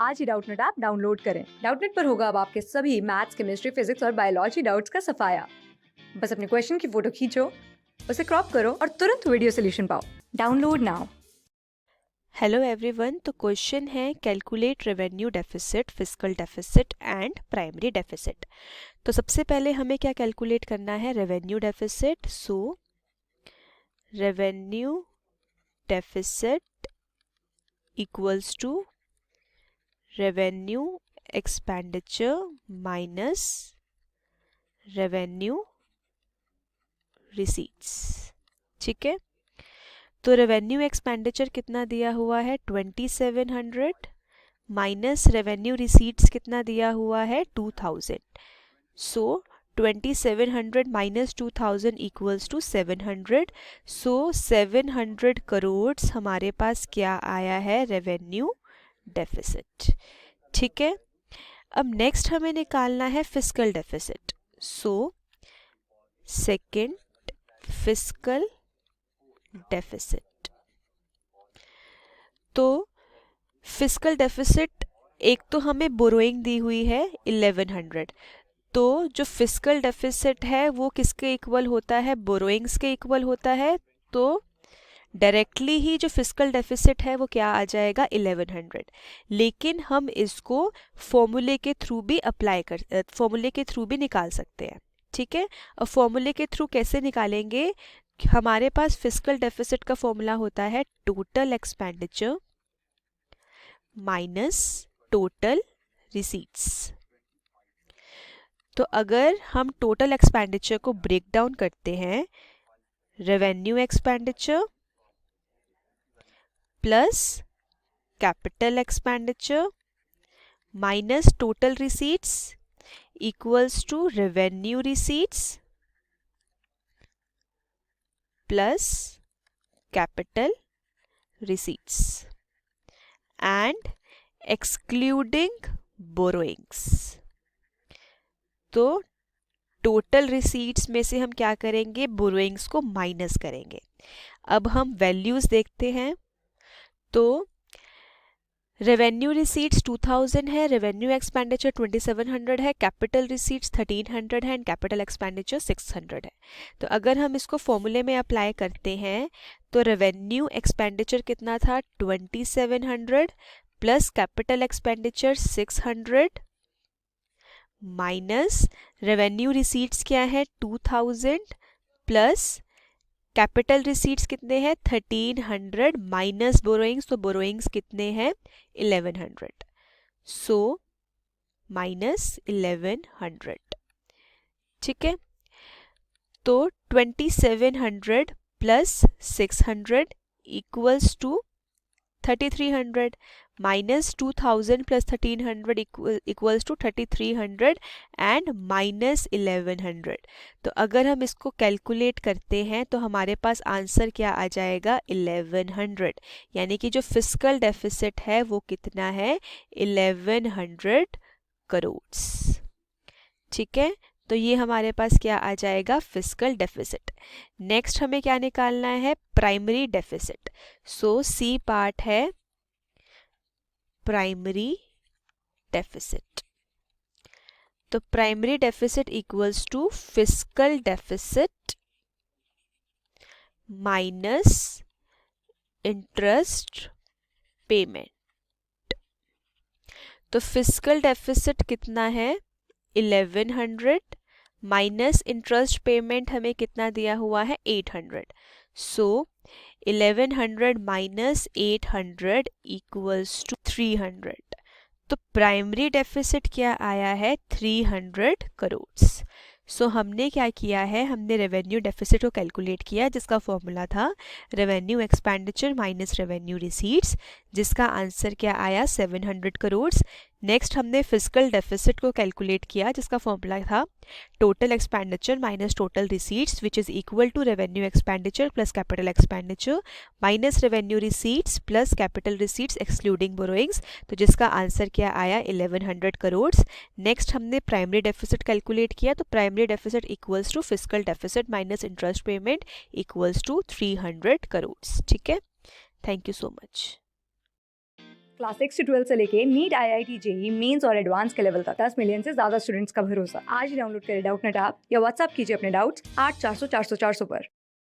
आज ही Doubtnut app download करें। Doubtnut पर होगा अब आपके सभी मैथ्स, केमिस्ट्री, फिजिक्स और बायोलॉजी डाउट्स का सफाया। बस अपने क्वेश्चन की फोटो खींचो, उसे क्रॉप करो और तुरंत वीडियो सोल्यूशन पाओ। Download now. Hello everyone. तो क्वेश्चन है calculate revenue deficit, fiscal deficit and primary deficit. तो सबसे पहले हमें क्या कैलकुलेट करना है? Revenue deficit. So revenue deficit equals to revenue expenditure minus revenue receipts. ठीक है, तो रेवेन्यू एक्सपेंडिचर कितना दिया हुआ है? 2700 माइनस रेवेन्यू रिसीट्स कितना दिया हुआ है? 2000। सो 2700 माइनस 2000 इक्वल्स टू 700। सो 700 करोड़ हमारे पास क्या आया है? Revenue deficit. ठीक है, अब नेक्स्ट हमें निकालना है fiscal deficit. So second fiscal deficit. तो फिस्कल डेफिसिट, एक तो हमें बोरोइंग दी हुई है 1100, तो जो फिस्कल डेफिसिट है वो किसके इक्वल होता है? बोरोइंग्स के इक्वल होता है। तो डायरेक्टली ही जो फिस्कल डेफिसिट है वो क्या आ जाएगा? 1100। लेकिन हम इसको फॉर्मूले के थ्रू भी फॉर्मूले के थ्रू भी निकाल सकते हैं। ठीक है, अब फॉर्मूले के थ्रू कैसे निकालेंगे? हमारे पास फिस्कल डेफिसिट का फॉर्मूला होता है total expenditure minus total receipts. तो अगर हम टोटल एक्सपेंडिचर को ब्रेक डाउन करते हैं, revenue expenditure plus capital expenditure minus total receipts equals to revenue receipts plus capital receipts and excluding borrowings. तो टोटल रिसीट्स में से हम क्या करेंगे? बोरोइंग्स को माइनस करेंगे। अब हम वैल्यूज देखते हैं। तो रेवेन्यू रिसीट्स 2000 है, रेवेन्यू एक्सपेंडिचर 2700 है, कैपिटल रिसीट्स 1300 है एंड कैपिटल एक्सपेंडिचर 600 है। तो अगर हम इसको फॉर्मूले में अप्लाई करते हैं तो रेवेन्यू एक्सपेंडिचर कितना था? 2700 plus capital expenditure 600 minus revenue receipts क्या है? 2000 प्लस कैपिटल रिसीट्स कितने हैं? 1300 माइनस बोरोइंग्स, तो बोरोइंग्स कितने हैं? 1100। So minus 1100। ठीक है, तो 2700 plus 600 equals to 3300 minus 2000 plus 1300 equals to 3300 and minus 1100। तो अगर हम इसको कैलकुलेट करते हैं तो हमारे पास आंसर क्या आ जाएगा? 1100। यानी कि जो फिस्कल डेफिसिट है वो कितना है? 1100 करोड़। ठीक है, तो ये हमारे पास क्या आ जाएगा? Fiscal deficit. नेक्स्ट हमें क्या निकालना है? Primary deficit. So C part है प्राइमरी डेफिसिट। तो primary deficit equals to fiscal deficit minus interest payment. तो फिस्कल डेफिसिट कितना है? 1100 माइनस इंटरेस्ट पेमेंट हमें कितना दिया हुआ है? 800। सो 1100 माइनस 800 इक्वल्स टू 300। तो प्राइमरी डेफिसिट क्या आया है? 300 करोड़। सो हमने क्या किया है? हमने रेवेन्यू डेफिसिट को कैलकुलेट किया जिसका फॉर्मूला था revenue expenditure minus revenue receipts, जिसका आंसर क्या आया? 700 करोड़। नेक्स्ट हमने फिस्कल डेफिसिट को कैलकुलेट किया जिसका फॉर्मूला था total expenditure minus total receipts which is equal to revenue expenditure plus capital expenditure minus revenue receipts plus capital receipts excluding borrowings, तो जिसका आंसर क्या आया? 1100 करोड़। नेक्स्ट हमने प्राइमरी डेफिसिट कैलकुलेट किया, तो primary deficit equals to fiscal deficit minus interest payment equals to 300 crore. ठीक है, thank you so much. Class 6 से 12 से लेके नीट, IIT, जेई मेंस और एडवांस के लेवल तक 10 मिलियन से ज्यादा स्टूडेंट्स का भरोसा। आज ही डाउनलोड करें डाउटनेट ऐप या व्हाट्सएप कीजिए अपने डाउट्स 8400 400 400 पर।